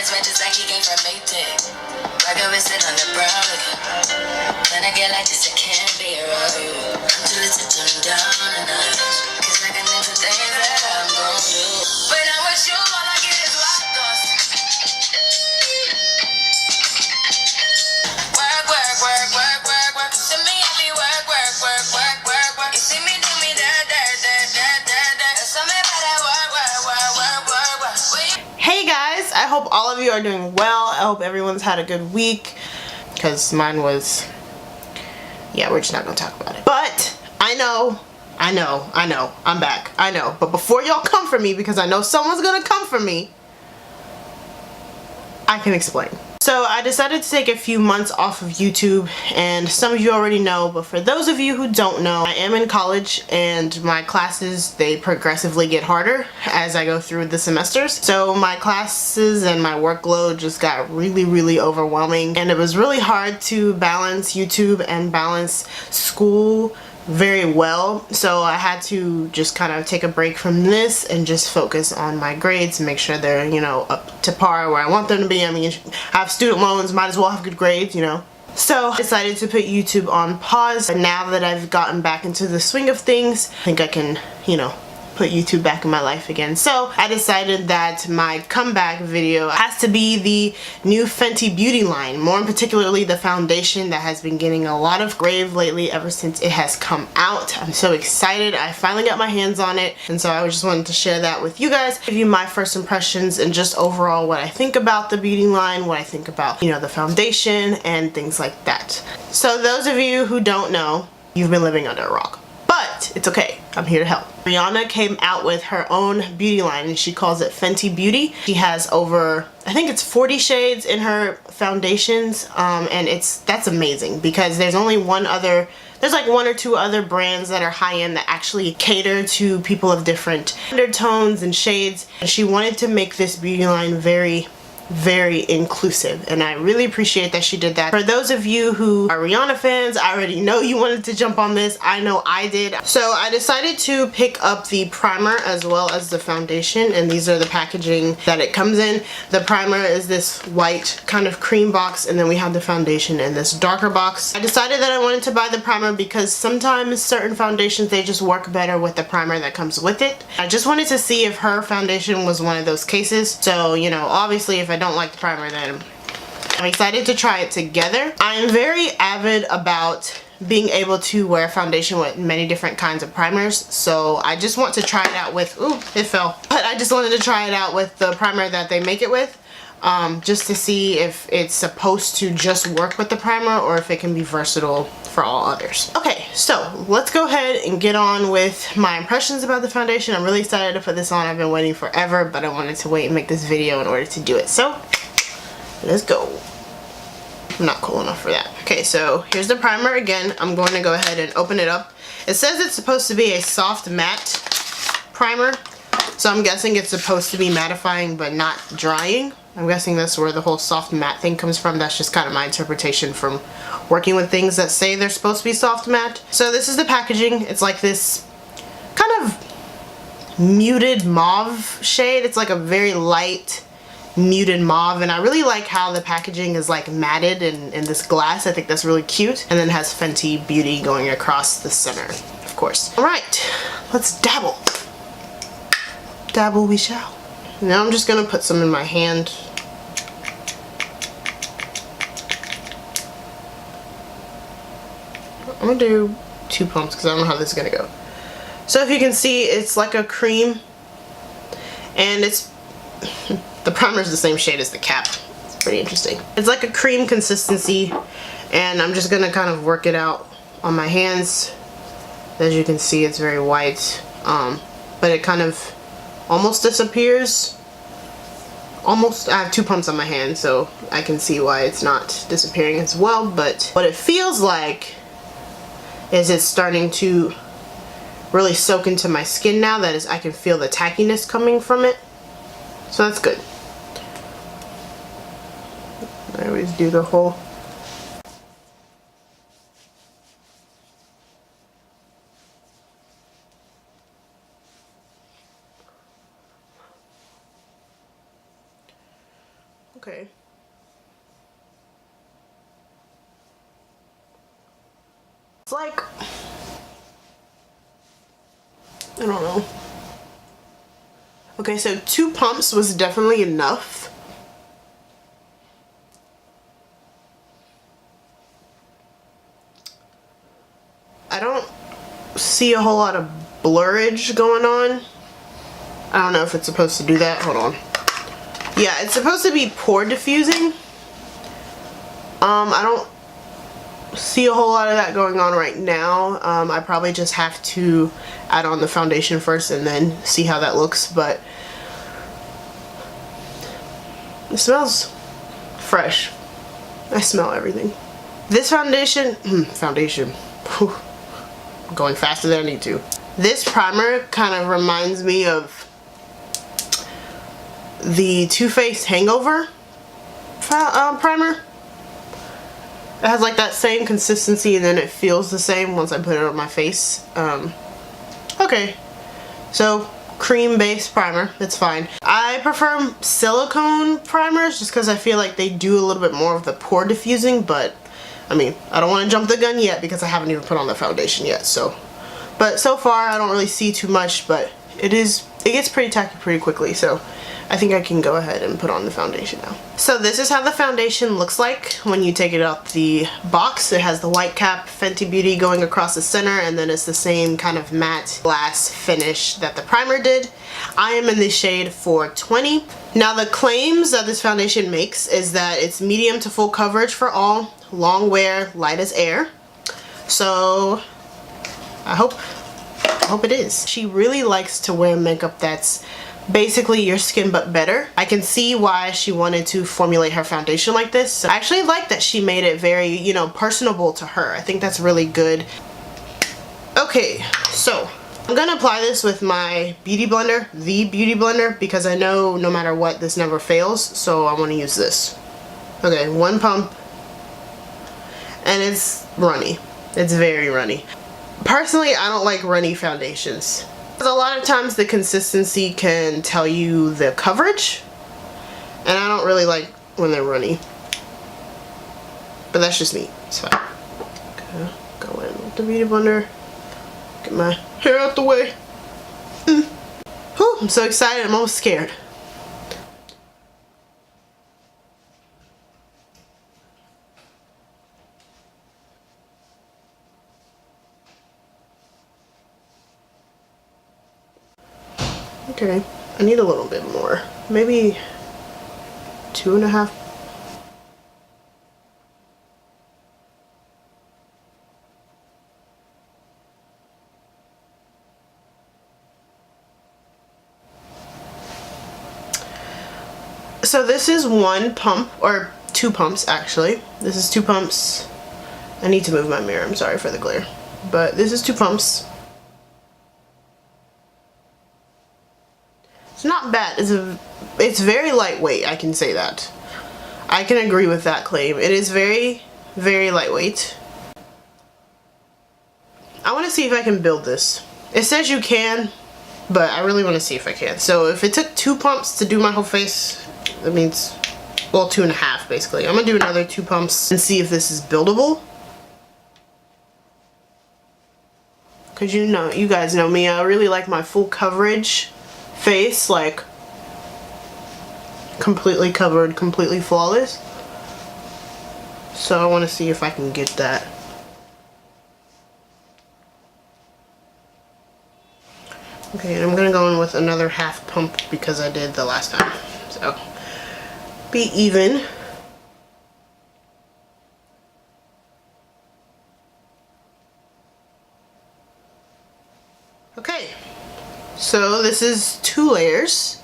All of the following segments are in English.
his just like he came from Maytag. Rocket with it on the brown. When I get like this, it can't be right. I'm too little to turn down a notch. Cause I can do things that I'm gon' do. When I'm with you, all I get is rock dust. Work, work, work, work, work, work. To me, I be work, work, work, work, work, work. You see me do me that. Tell me about that work, work, work, work, work, work. Hey guys, I hope all of you are doing well. I hope everyone's had a good week, because mine was, yeah, we're just not gonna talk about it. But I know, I'm back, I know. But before y'all come for me, because I know someone's gonna come for me, I can explain. So I decided to take a few months off of YouTube, and some of you already know, but for those of you who don't know, I am in college and my classes, they progressively get harder as I go through the semesters. So my classes and my workload just got really overwhelming, and it was really hard to balance YouTube and balance school very well. So I had to just kind of take a break from this and just focus on my grades and make sure they're, you know, up to par where I want them to be. I mean, I have student loans, might as well have good grades, you know. So I decided to put YouTube on pause, and now that I've gotten back into the swing of things, I think I can, you know, put YouTube back in my life again. So I decided that my comeback video has to be the new Fenty Beauty line, more particularly the foundation that has been getting a lot of rave lately ever since it has come out. I'm so excited. I finally got my hands on it, and so I just wanted to share that with you guys, give you my first impressions and just overall what I think about the beauty line, what I think about, you know, the foundation and things like that. So those of you who don't know, you've been living under a rock. But it's okay, I'm here to help. Rihanna came out with her own beauty line, and she calls it Fenty Beauty. She has over, I think it's 40 shades in her foundations, and that's amazing, because there's only one or two other brands that are high-end that actually cater to people of different undertones and shades. And she wanted to make this beauty line very inclusive, and I really appreciate that she did that. For those of you who are Rihanna fans, I already know you wanted to jump on this. I know I did. So I decided to pick up the primer as well as the foundation, and these are the packaging that it comes in. The primer is this white kind of cream box, and then we have the foundation in this darker box. I decided that I wanted to buy the primer because sometimes certain foundations, they just work better with the primer that comes with it. I just wanted to see if her foundation was one of those cases. So, you know, obviously if I don't like the primer, then I'm excited to try it together. I am very avid about being able to wear foundation with many different kinds of primers, so I just want to try it out with, ooh, it fell. But I just wanted to try it out with the primer that they make it with, just to see if it's supposed to just work with the primer or if it can be versatile for all others. Okay, so let's go ahead and get on with my impressions about the foundation. I'm really excited to put this on. I've been waiting forever, but I wanted to wait and make this video in order to do it. So let's go. I'm not cool enough for that. Okay, so here's the primer again. I'm going to go ahead and open it up. It says it's supposed to be a soft matte primer, so I'm guessing it's supposed to be mattifying but not drying. I'm guessing that's where the whole soft matte thing comes from. That's just kind of my interpretation from working with things that say they're supposed to be soft matte. So this is the packaging. It's like this kind of muted mauve shade. It's like a very light muted mauve, and I really like how the packaging is like matted in this glass. I think that's really cute. And then it has Fenty Beauty going across the center, of course. Alright, let's dabble. Dabble we shall. Now I'm just gonna put some in my hand. I'm gonna do 2 pumps because I don't know how this is gonna go. So if you can see, it's like a cream, and it's the primer is the same shade as the cap. It's pretty interesting. It's like a cream consistency, and I'm just gonna kind of work it out on my hands. As you can see, it's very white, but it kind of almost disappears. Almost. I have 2 pumps on my hand, so I can see why it's not disappearing as well, but what it feels like is it's starting to really soak into my skin now. That is, I can feel the tackiness coming from it, so that's good. I always do the whole Okay. It's like, I don't know. Okay, so 2 pumps was definitely enough. I don't see a whole lot of blurrage going on. I don't know if it's supposed to do that. Hold on. Yeah, it's supposed to be pore diffusing. I don't see a whole lot of that going on right now. I probably just have to add on the foundation first and then see how that looks, but it smells fresh. I smell everything. This foundation, Whew. I'm going faster than I need to. This primer kind of reminds me of the Too Faced Hangover primer. It has like that same consistency and then it feels the same once I put it on my face. Okay, so cream based primer, that's fine. I prefer silicone primers just because I feel like they do a little bit more of the pore diffusing, but I mean, I don't want to jump the gun yet because I haven't even put on the foundation yet, so. But so far I don't really see too much, but it gets pretty tacky pretty quickly, so I think I can go ahead and put on the foundation now. So this is how the foundation looks like when you take it out the box. It has the white cap, Fenty Beauty going across the center, and then it's the same kind of matte glass finish that the primer did. I am in the shade 420. Now the claims that this foundation makes is that it's medium to full coverage for all, long wear, light as air. So I hope it is. She really likes to wear makeup that's basically your skin but better. I can see why she wanted to formulate her foundation like this. I actually like that she made it very, you know, personable to her. I think that's really good. Okay, so I'm gonna apply this with my beauty blender, the beauty blender, because I know no matter what this never fails, so I want to use this. Okay, 1 pump, and it's runny. It's very runny. Personally, I don't like runny foundations. A lot of times the consistency can tell you the coverage, and I don't really like when they're runny. But that's just me. It's fine. Okay, go in with the beauty blender. Get my hair out the way. Whew, I'm so excited, I'm almost scared. Okay, I need a little bit more. Maybe 2.5. So this is 1 pump, or 2 pumps actually. This is 2 pumps. I need to move my mirror, I'm sorry for the glare. But this is 2 pumps. It's not bad. It's very lightweight, I can say that. I can agree with that claim. It is very, very lightweight. I want to see if I can build this. It says you can, but I really want to see if I can. So if it took 2 pumps to do my whole face, that means, well, 2.5 basically. I'm going to do another 2 pumps and see if this is buildable. Because you guys know me, I really like my full coverage face, like completely covered, completely flawless. So I want to see if I can get that. Okay, and I'm gonna go in with another 1/2 pump because I did the last time. So be even. Okay. So this is 2 layers,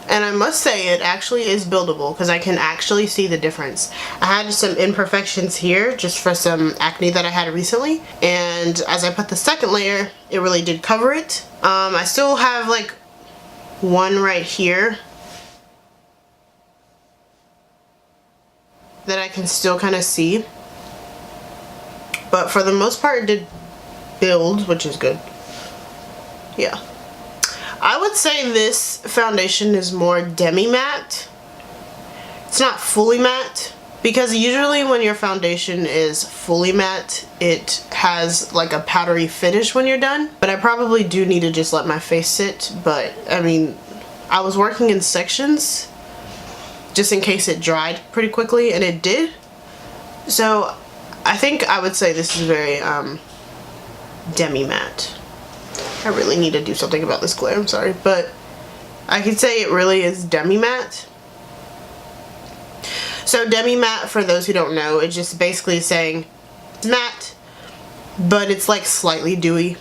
and I must say it actually is buildable because I can actually see the difference. I had some imperfections here just for some acne that I had recently, and as I put the second layer, it really did cover it. I still have like 1 right here that I can still kind of see, but for the most part it did build, which is good. Yeah. I would say this foundation is more demi-matte, It's not fully matte, because usually when your foundation is fully matte, it has like a powdery finish when you're done. But I probably do need to just let my face sit. But I mean, I was working in sections just in case it dried pretty quickly, and it did. So I think I would say this is very demi matte. I really need to do something about this glare, I'm sorry, but I could say it really is demi matte. So demi matte, for those who don't know, it's just basically saying it's matte, but it's like slightly dewy.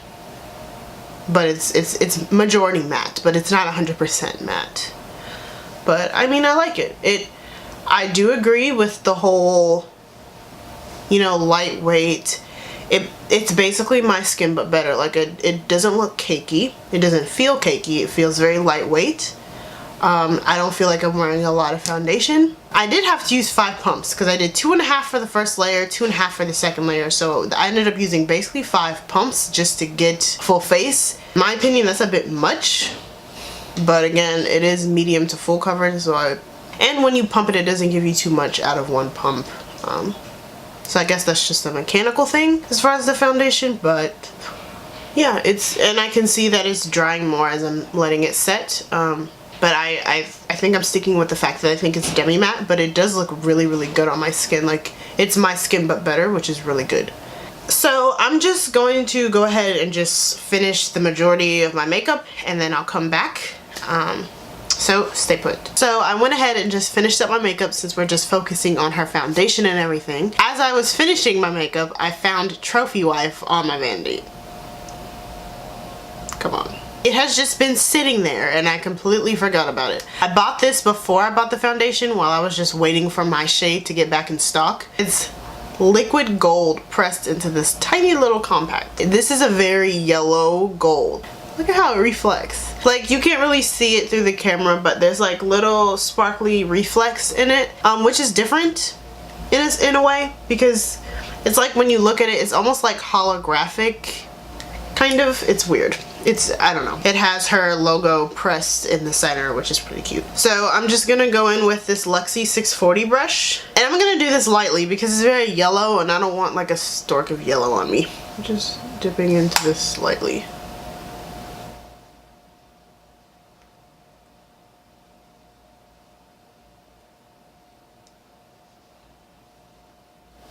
But it's majority matte, but it's not 100% matte. But I mean, I like it. I do agree with the whole, you know, lightweight. It's basically my skin but better. Like it doesn't look cakey. It doesn't feel cakey. It feels very lightweight. I don't feel like I'm wearing a lot of foundation. I did have to use 5 pumps because I did 2.5 for the first layer, 2.5 for the second layer. So I ended up using basically 5 pumps just to get full face. In my opinion, that's a bit much. But again, it is medium to full coverage. And when you pump it, it doesn't give you too much out of one pump. So I guess that's just a mechanical thing as far as the foundation. But yeah, and I can see that it's drying more as I'm letting it set. But I think I'm sticking with the fact that I think it's demi matte, but it does look really, really good on my skin. Like, it's my skin but better, which is really good. So I'm just going to go ahead and just finish the majority of my makeup, and then I'll come back. So stay put. So I went ahead and just finished up my makeup since we're just focusing on her foundation and everything. As I was finishing my makeup, I found Trophy Wife on my vanity. Come on. It has just been sitting there and I completely forgot about it. I bought this before I bought the foundation while I was just waiting for my shade to get back in stock. It's liquid gold pressed into this tiny little compact. This is a very yellow gold. Look at how it reflects. Like, you can't really see it through the camera, but there's like little sparkly reflex in it, which is different in a way, because it's like when you look at it, it's almost like holographic, kind of. It's weird. I don't know. It has her logo pressed in the center, which is pretty cute. So I'm just gonna go in with this Luxie 640 brush, and I'm gonna do this lightly because it's very yellow and I don't want like a stork of yellow on me. I'm just dipping into this lightly.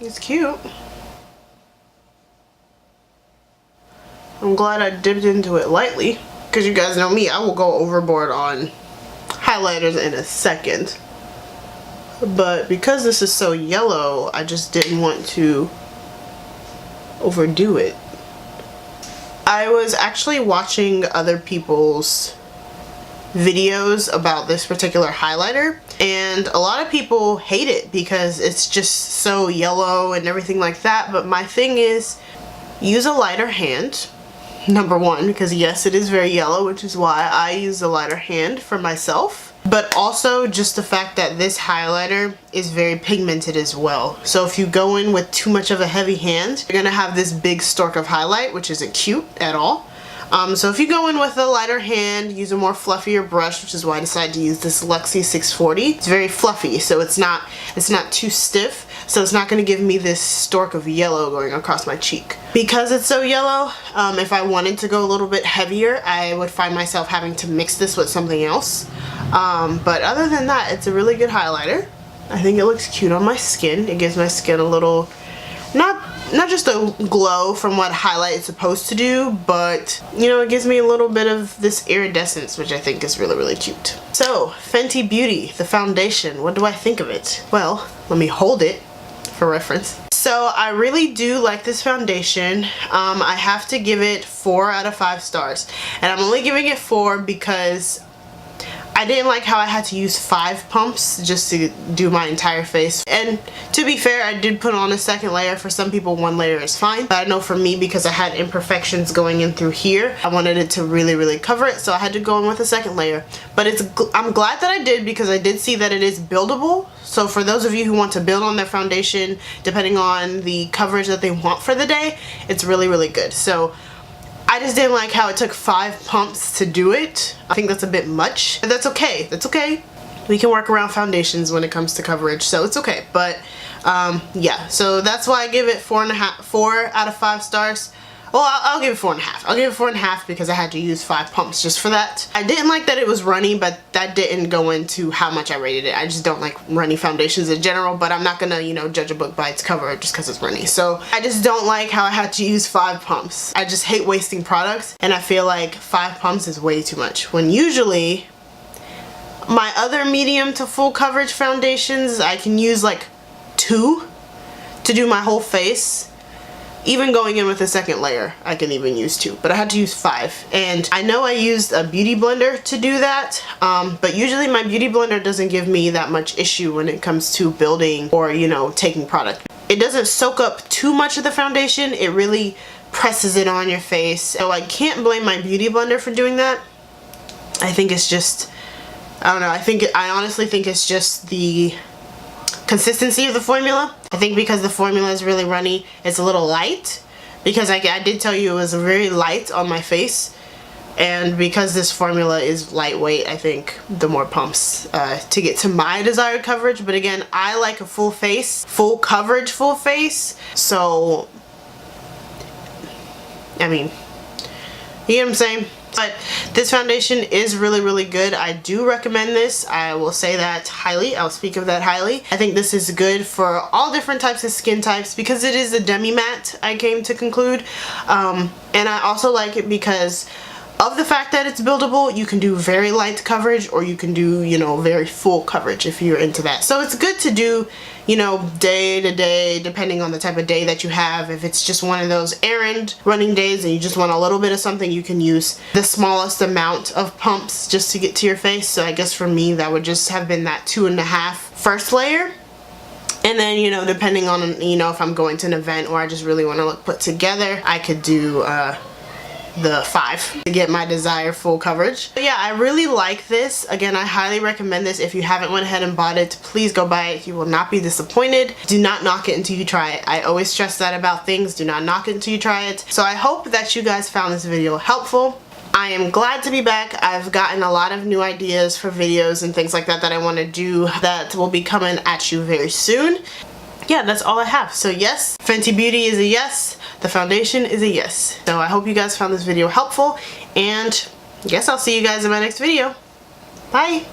It's cute. I'm glad I dipped into it lightly, because you guys know me, I will go overboard on highlighters in a second. But because this is so yellow, I just didn't want to overdo it. I was actually watching other people's videos about this particular highlighter, and a lot of people hate it because it's just so yellow and everything like that. But my thing is, use a lighter hand. Number one, because yes, it is very yellow, which is why I use a lighter hand for myself. But also just the fact that this highlighter is very pigmented as well. So if you go in with too much of a heavy hand, you're gonna have this big stork of highlight, which isn't cute at all. So if you go in with a lighter hand, use a more fluffier brush, which is why I decided to use this Luxie 640. It's very fluffy, so it's not too stiff, so it's not going to give me this stork of yellow going across my cheek. Because it's so yellow, if I wanted to go a little bit heavier, I would find myself having to mix this with something else. But other than that, it's a really good highlighter. I think it looks cute on my skin. It gives my skin a little, not just a glow from what highlight is supposed to do, but you know, it gives me a little bit of this iridescence, which I think is really, really cute. So, Fenty Beauty, the foundation, what do I think of it? Well, let me hold it for reference. So I really do like this foundation. I have to give it 4 out of 5 stars, and I'm only giving it 4 because I didn't like how I had to use 5 pumps just to do my entire face. And to be fair, I did put on a second layer. For some people, 1 layer is fine. But I know for me, because I had imperfections going in through here, I wanted it to really, really cover it. So I had to go in with a second layer. But I'm glad that I did, because I did see that it is buildable. So for those of you who want to build on their foundation, depending on the coverage that they want for the day, it's really, really good. So I just didn't like how it took 5 pumps to do it. I think that's a bit much, but that's okay. That's okay. we can work around foundations when it comes to coverage, so it's okay. But yeah, so that's why I give it 4 out of 5 stars. Well, I'll give it 4.5. I'll give it 4.5 because I had to use 5 pumps just for that. I didn't like that it was runny, but that didn't go into how much I rated it. I just don't like runny foundations in general, but I'm not gonna, you know, judge a book by its cover just because it's runny. So I just don't like how I had to use 5 pumps. I just hate wasting products, and I feel like 5 pumps is way too much. When usually, my other medium to full coverage foundations, I can use like 2 to do my whole face. Even going in with a second layer, I can even use 2, but I had to use 5. And I know I used a beauty blender to do that, but usually my beauty blender doesn't give me that much issue when it comes to building or, you know, taking product. It doesn't soak up too much of the foundation, it really presses it on your face. So I can't blame my beauty blender for doing that. I think it's just, I don't know, I honestly think it's just the consistency of the formula. I think because the formula is really runny, it's a little light, because I did tell you it was very light on my face, and because this formula is lightweight, I think the more pumps to get to my desired coverage. But again, I like a full face, full coverage, full face, so I mean, you get what I'm saying? But this foundation is really, really good. I do recommend this. I will say that highly. I'll speak of that highly. I think this is good for all different types of skin types because it is a demi-matte, I came to conclude. And I also like it because of the fact that it's buildable. You can do very light coverage, or you can do, you know, very full coverage if you're into that. So it's good to do, you know, day to day, depending on the type of day that you have. If it's just one of those errand running days and you just want a little bit of something, you can use the smallest amount of pumps just to get to your face. So I guess for me, that would just have been that 2.5 first layer. And then, you know, depending on, you know, if I'm going to an event or I just really want to look put together, I could do the 5 to get my desired full coverage. But yeah, I really like this. Again, I highly recommend this. If you haven't went ahead and bought it, please go buy it. You will not be disappointed. Do not knock it until you try it. I always stress that about things. Do not knock it until you try it. So I hope that you guys found this video helpful. I am glad to be back. I've gotten a lot of new ideas for videos and things like that that I want to do that will be coming at you very soon. Yeah, that's all I have. So yes, Fenty Beauty is a yes. The foundation is a yes. So I hope you guys found this video helpful, and I guess I'll see you guys in my next video. Bye!